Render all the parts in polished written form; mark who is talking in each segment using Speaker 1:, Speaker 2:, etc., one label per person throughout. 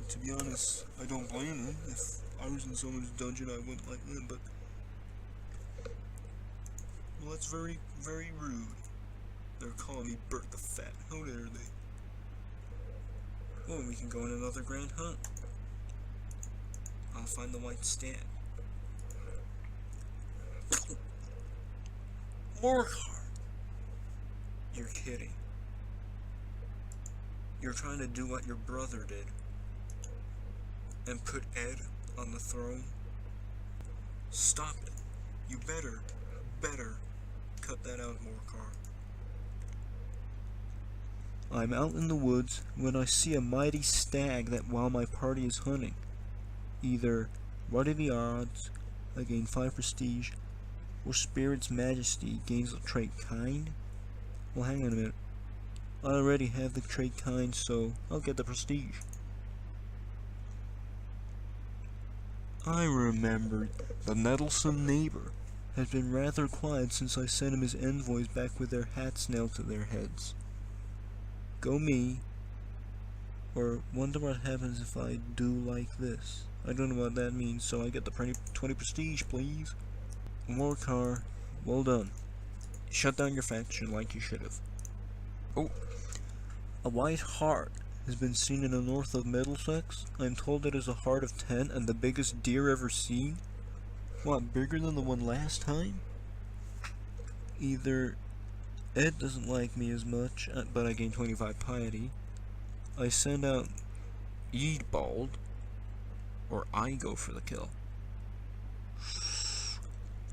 Speaker 1: to be honest, I don't blame him. If I was in someone's dungeon, I wouldn't like them, but... Well, that's very, very rude. They're calling me Bert the Fat. How dare they? Oh, we can go on another grand hunt. I'll find the white stag. More car. You're kidding. You're trying to do what your brother did and put Ed on the throne. Stop it. You better cut that out, Morcar. I'm out in the woods when I see a mighty stag that while my party is hunting. Either what are the odds I gain 5 prestige, or Spirit's Majesty gains the trait kind? Well, hang on a minute. I already have the trait kind, so I'll get the prestige. I remembered the meddlesome neighbor has been rather quiet since I sent him his envoys back with their hats nailed to their heads. Go me. Or wonder what happens if I do like this. I don't know what that means, so I get the 20 prestige, please. Morcar, well done. Shut down your faction like you should have. Oh, a white hart has been seen in the north of Middlesex. I'm told it is a hart of 10 and the biggest deer ever seen. What, bigger than the one last time? Either Ed doesn't like me as much, but I gain 25 piety. I send out Eadbald, or I go for the kill.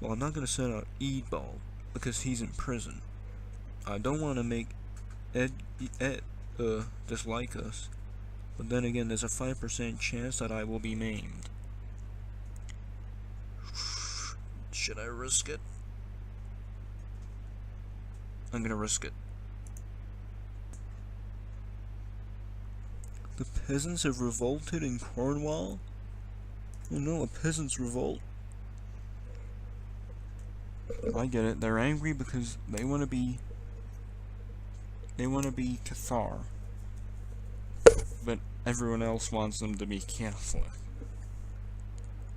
Speaker 1: Well, I'm not going to send out Eadbald, because he's in prison. I don't want to make Ed dislike us, but then again, there's a 5% chance that I will be maimed. Should I risk it? I'm gonna risk it. The peasants have revolted in Cornwall? Oh no, a peasants' revolt. I get it, they're angry because they want to be Cathar. But everyone else wants them to be Catholic.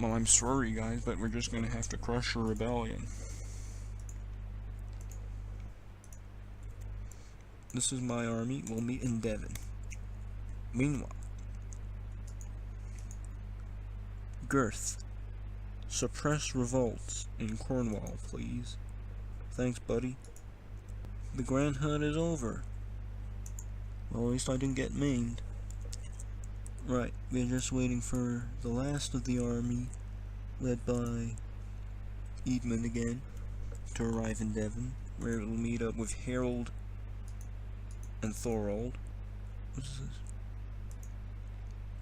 Speaker 1: Well, I'm sorry guys, but we're just gonna have to crush a rebellion. This is my army. We'll meet in Devon. Meanwhile, Girth, suppress revolts in Cornwall, please. Thanks, buddy. The grand hunt is over. Well, at least I didn't get maimed. Right, we're just waiting for the last of the army, led by Edmund again, to arrive in Devon, where it will meet up with Harold and Thorold. What is this?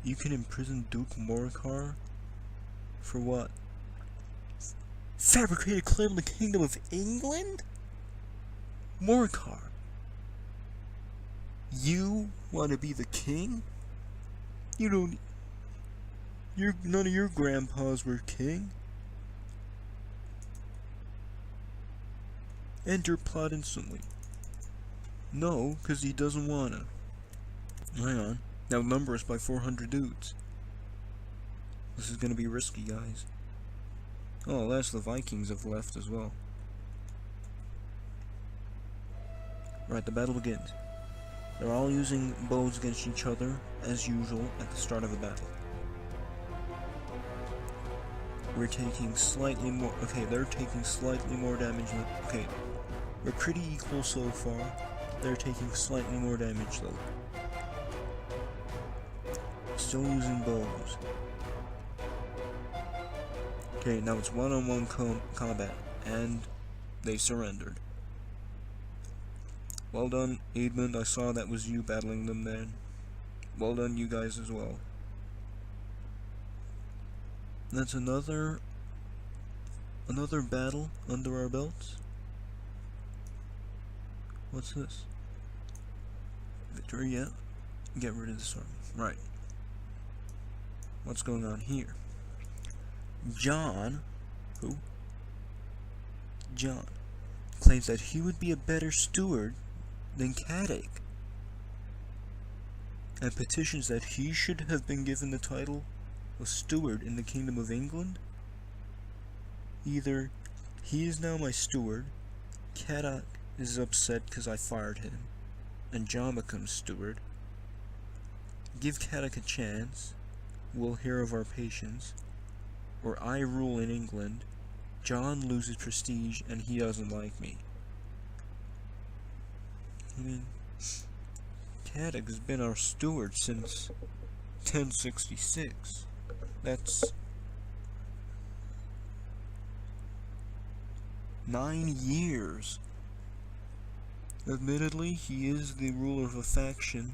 Speaker 1: You can imprison Duke Morcar? For what? Fabricated claim of the Kingdom of England? Morcar, you want to be the king? You don't... none of your grandpas were king. Enter plot instantly. No, because he doesn't wanna. Hang on. Now number us by 400 dudes. This is gonna be risky, guys. Oh, that's the Vikings have left as well. Right, the battle begins. They're all using bows against each other, as usual, at the start of a battle. We're taking slightly more... Okay, they're taking slightly more damage than... Okay, we're pretty equal so far. They're taking slightly more damage, though. Still using bows. Okay, now it's one-on-one combat, and they surrendered. Well done, Edmund. I saw that was you battling them then. Well done, you guys as well. That's another battle under our belts. What's this? Victory, yeah. Get rid of this army. Right. What's going on here? John, who? John claims that he would be a better steward than Caddick. and petitions that he should have been given the title of steward in the Kingdom of England? Either he is now my steward, Caddock is upset because I fired him, and John becomes steward. Give Caddock a chance, we'll hear of our patience, or I rule in England, John loses prestige and he doesn't like me. I mean, Caddock has been our steward since 1066. That's 9 years. Admittedly, he is the ruler of a faction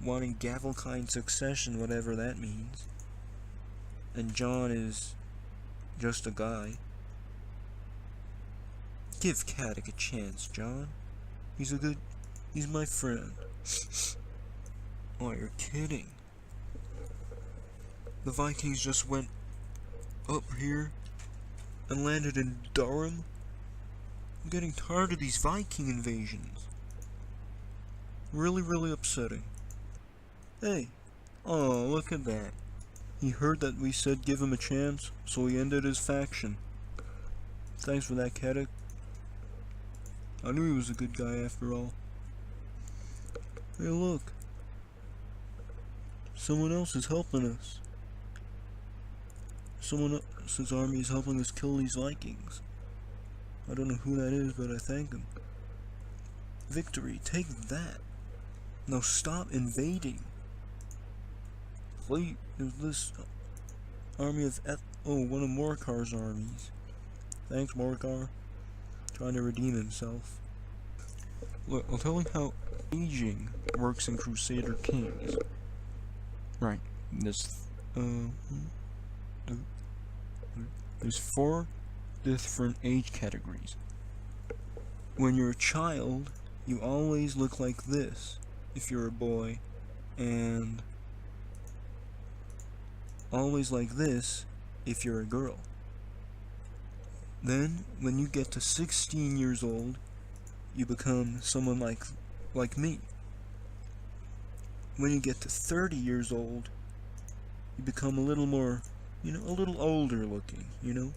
Speaker 1: wanting Gavelkind succession, whatever that means. And John is just a guy. Give Caddock a chance, John. He's my friend. Oh, you're kidding. The Vikings just went up here and landed in Durham? I'm getting tired of these Viking invasions. Really upsetting. Hey, oh, look at that. He heard that we said give him a chance, so he ended his faction. Thanks for that, Caddock. I knew he was a good guy after all. Hey, look. Someone else is helping us. Someone else's army is helping us kill these Vikings. I don't know who that is, but I thank him. Victory, take that. Now stop invading. Wait, is this army of one of Morkar's armies. Thanks, Morkar. Trying to redeem himself. Look, I'll tell you how aging works in Crusader Kings. Right, there's 4 different age categories. When you're a child, you always look like this if you're a boy, and always like this if you're a girl. Then, when you get to 16 years old, you become someone like me. When you get to 30 years old, you become a little more, a little older looking, And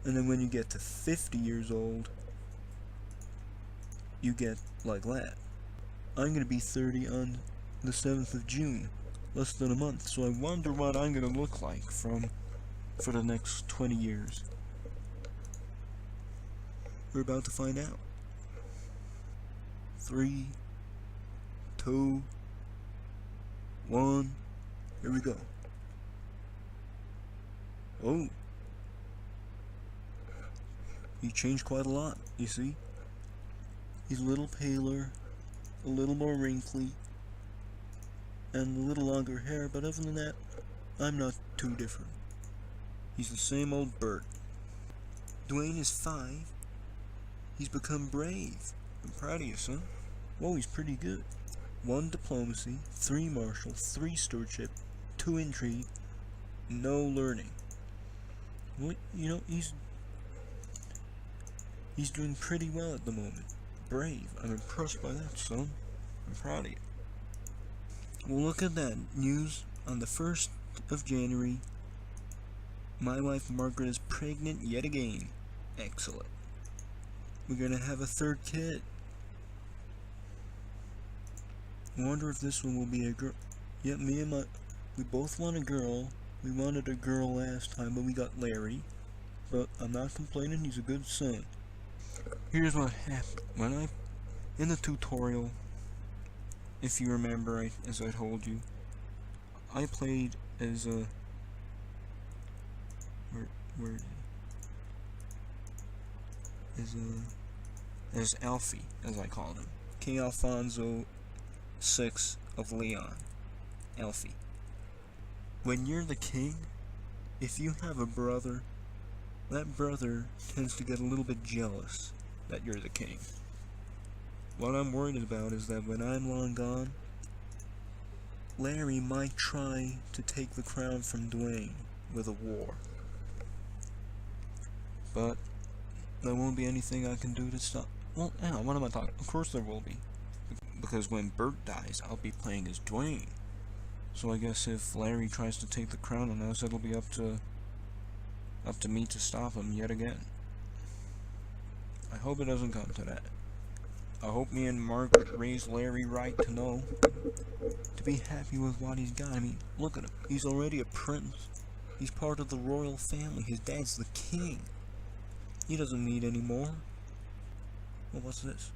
Speaker 1: then when you get to 50 years old, you get like that. I'm gonna be 30 on the 7th of June, less than a month, so I wonder what I'm gonna look like for the next 20 years. We're about to find out. 3, 2, 1, here we go. Oh. He changed quite a lot, you see? He's a little paler, a little more wrinkly, and a little longer hair, but other than that, I'm not too different. He's the same old Bert. Dwayne is 5. He's become brave. I'm proud of you, son. Whoa, he's pretty good. 1 diplomacy, 3 martial, 3 stewardship, 2 intrigue, no learning. Well, he's doing pretty well at the moment. Brave. I'm impressed by that, son. I'm proud of you. Well, look at that. News on the 1st of January. My wife Margaret is pregnant yet again. Excellent. We're gonna have a 3rd kid. I wonder if this one will be a girl. Yeah, we both want a girl. We wanted a girl last time, but we got Larry. But I'm not complaining, he's a good son. Here's what happened. In the tutorial, if you remember, as I told you, I played as as Alfie, as I called him. King Alfonso VI of Leon. Alfie. When you're the king, if you have a brother, that brother tends to get a little bit jealous that you're the king. What I'm worried about is that when I'm long gone, Larry might try to take the crown from Dwayne with a war. But there won't be anything I can do to stop. Well, what am I talking? Of course there will be. because when Bert dies, I'll be playing as Dwayne. So I guess if Larry tries to take the crown on us, it'll be up to me to stop him yet again. I hope it doesn't come to that. I hope me and Margaret raise Larry right to know, to be happy with what he's got. I mean, look at him. He's already a prince. He's part of the royal family. His dad's the king. He doesn't need any more. Well, what's this?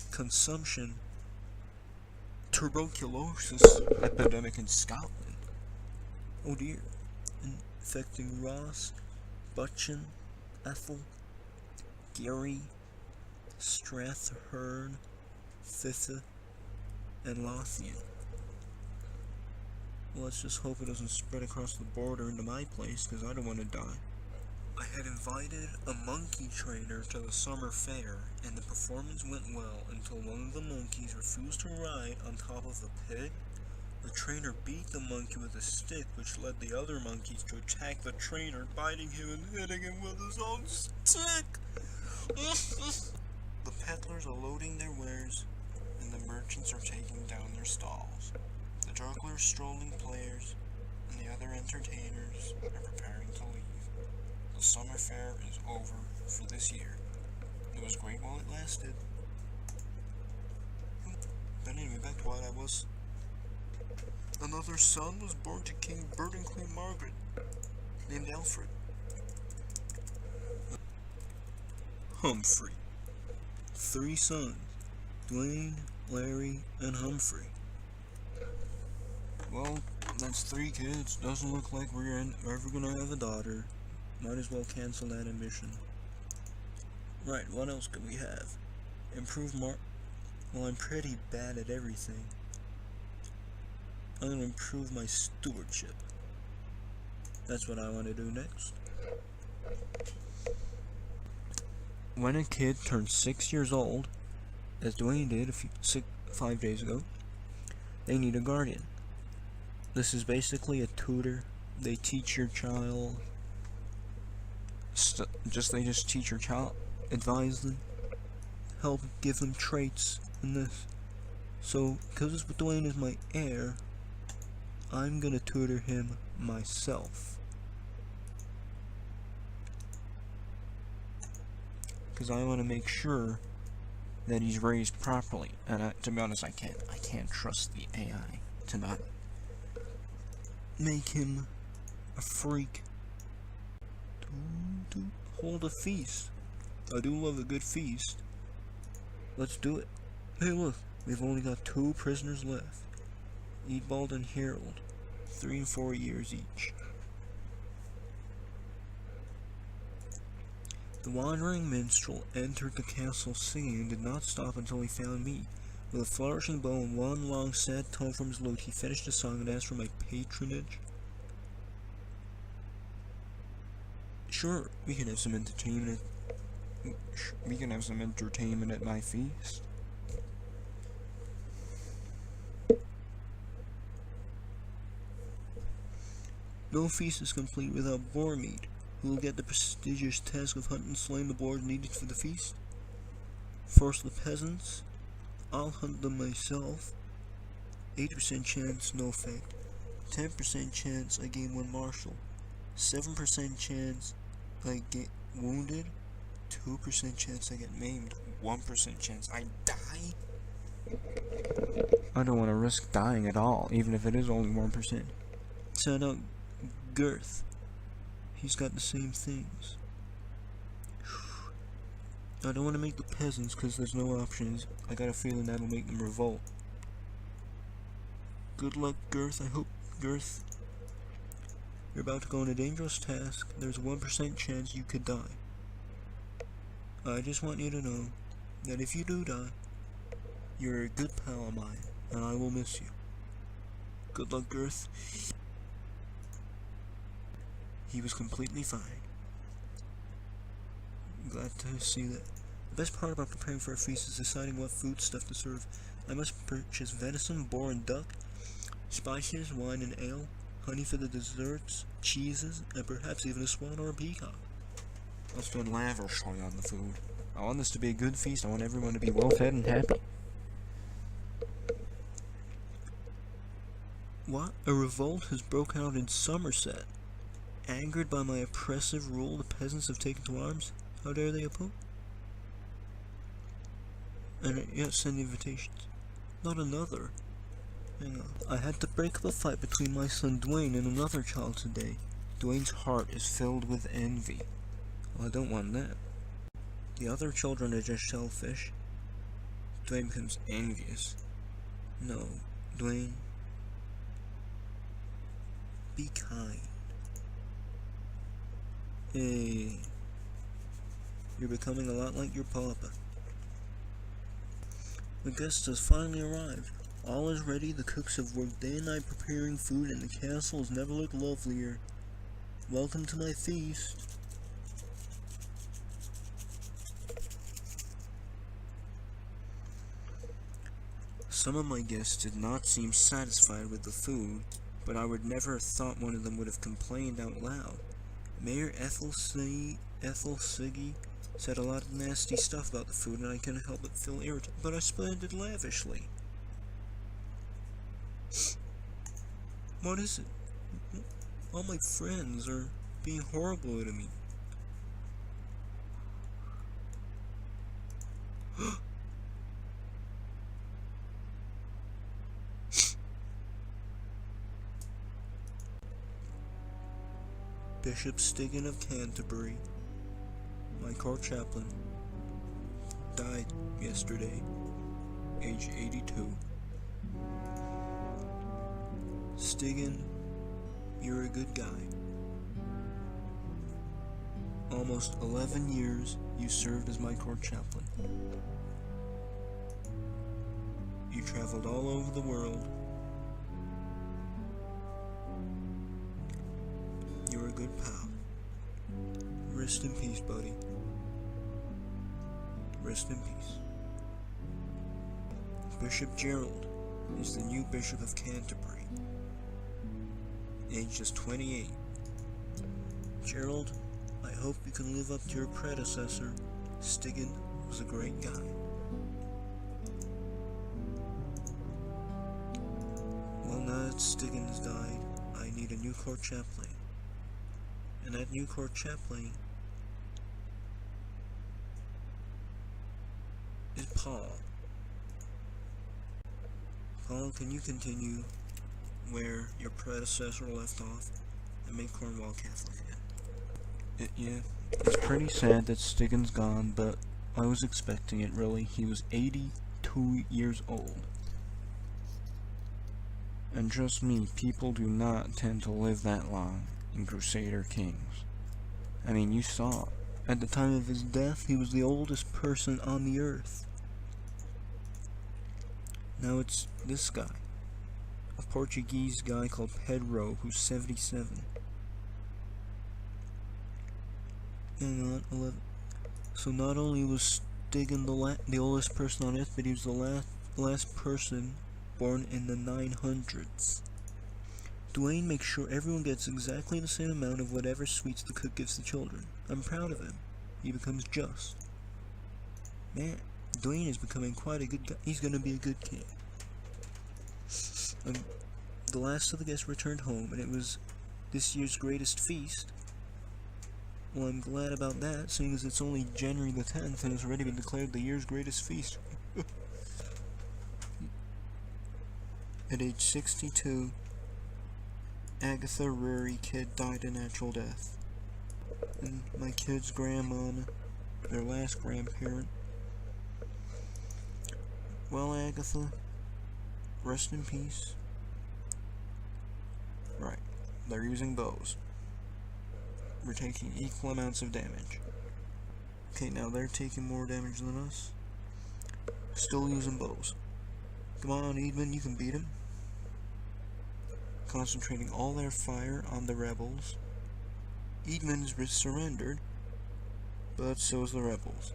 Speaker 1: Consumption. Tuberculosis epidemic in Scotland. Oh dear. Infecting Ross, Butchin, Ethel, Gary, Strathern, Fitha, and Lothian. Well, let's just hope it doesn't spread across the border into my place, because I don't want to die. I had invited a monkey trainer to the summer fair, and the performance went well until one of the monkeys refused to ride on top of the pig. The trainer beat the monkey with a stick, which led the other monkeys to attack the trainer, biting him and hitting him with his own stick. The peddlers are loading their wares, and the merchants are taking down their stalls. The jugglers, strolling players, and the other entertainers are preparing to leave. The summer fair is over for this year. It was great while it lasted. But anyway, back to what I was. Another son was born to King Bert and Queen Margaret, named Alfred. Humphrey. 3 sons, Dwayne, Larry, and Humphrey. Well, that's 3 kids. Doesn't look like we're ever gonna have a daughter. Might as well cancel that ambition. Right, what else could we have? Improve well, I'm pretty bad at everything. I'm gonna improve my stewardship. That's what I want to do next. When a kid turns 6 years old, as Dwayne did 5 days ago, they need a guardian. This is basically a tutor. They teach your child. They just teach your child, advise them, help give them traits in this. So, because Dwayne is my heir, I'm gonna tutor him myself. Because I want to make sure that he's raised properly. And to be honest, I can't trust the AI to not make him a freak. Hold a feast. I do love a good feast. Let's do it. Hey look, we've only got 2 prisoners left. Eadbald and Harold, 3 and 4 years each. The wandering minstrel entered the castle singing and did not stop until he found me. With a flourishing bow and one long sad tone from his lute, he finished the song and asked for my patronage. Sure, we can have some entertainment. At my feast. No feast is complete without boar meat. Who will get the prestigious task of hunting and slaying the boars needed for the feast? First, the peasants. I'll hunt them myself. 80% chance, no effect. 10% chance I gain 1 marshal. 7% chance I get wounded. 2% chance I get maimed. 1% chance I die. I don't want to risk dying at all, even if it is only 1%. Send out Girth. He's got the same things. I don't want to make the peasants because there's no options. I got a feeling that'll make them revolt. Good luck, Girth. I hope, Girth, you're about to go on a dangerous task. There's a 1% chance you could die. I just want you to know that if you do die, you're a good pal of mine, and I will miss you. Good luck, Girth. He was completely fine. Glad to see that. The best part about preparing for a feast is deciding what food stuff to serve. I must purchase venison, boar, and duck, spices, wine, and ale, honey for the desserts, cheeses, and perhaps even a swan or a peacock. I'll spend lavishly on the food. I want this to be a good feast. I want everyone to be well fed and happy. What? A revolt has broken out in Somerset. Angered by my oppressive rule, the peasants have taken to arms. How dare they oppose? And yet send invitations. Not another. Hang on. I had to break up a fight between my son Dwayne and another child today. Dwayne's heart is filled with envy. Well, I don't want that. The other children are just selfish. Dwayne becomes envious. No, Dwayne. Be kind. Hey. You're becoming a lot like your papa. The guest has finally arrived. All is ready. The cooks have worked day and night preparing food, and the castle has never looked lovelier. Welcome to my feast. Some of my guests did not seem satisfied with the food, but I would never have thought one of them would have complained out loud. Mayor Ethel Siggy said a lot of nasty stuff about the food, and I couldn't help but feel irritated, but I spent it lavishly. What is it? All my friends are being horrible to me. Bishop Stiggan of Canterbury, my court chaplain, died yesterday, age 82. Stiggan, you're a good guy. Almost 11 years you served as my court chaplain. You traveled all over the world. You're a good pal. Rest in peace, buddy. Rest in peace. Bishop Gerald is the new Bishop of Canterbury. Age just 28. Gerald, I hope you can live up to your predecessor. Stiggan was a great guy. Well, now that Stiggan has died, I need a new court chaplain. And that new court chaplain is Paul. Paul, can you continue where your predecessor left off and make Cornwall Catholic again? Yeah, it's pretty sad that Stiggan's gone, but I was expecting it, really. He was 82 years old. And trust me, people do not tend to live that long in Crusader Kings. I mean, you saw, at the time of his death, he was the oldest person on the earth. Now it's this guy, a Portuguese guy called Pedro, who's 77. Hang on, 11. So not only was Stiggan the oldest person on earth, but he was the last person born in the 900s. Dwayne makes sure everyone gets exactly the same amount of whatever sweets the cook gives the children. I'm proud of him. He becomes just. Man, Dwayne is becoming quite a good guy. He's gonna be a good king. The last of the guests returned home, and it was this year's greatest feast. Well, I'm glad about that, seeing as it's only January the 10th, and it's already been declared the year's greatest feast. At age 62, Agatha Rory Kidd died a natural death. And my kid's grandma, their last grandparent. Well, Agatha, rest in peace. Right, they're using bows. We're taking equal amounts of damage. Okay, now they're taking more damage than us. Still using bows. Come on, Edmund, you can beat him. Concentrating all their fire on the rebels. Edmund's surrendered, but so is the rebels,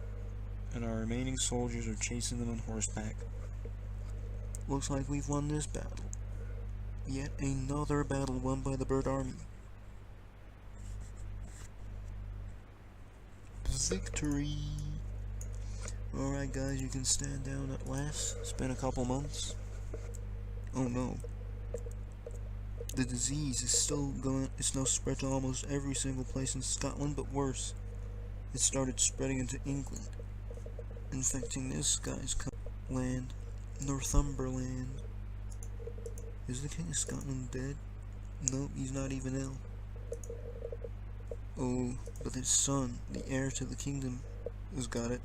Speaker 1: and our remaining soldiers are chasing them on horseback. Looks like we've won this battle. Yet another battle won by the Bert army. Victory! Alright guys, you can stand down at last. It's been a couple months. Oh no. The disease is still going, it's now spread to almost every single place in Scotland, but worse. It started spreading into England, infecting this guy's land, Northumberland. Is the King of Scotland dead? Nope, he's not even ill. Oh, but his son, the heir to the kingdom, has got it.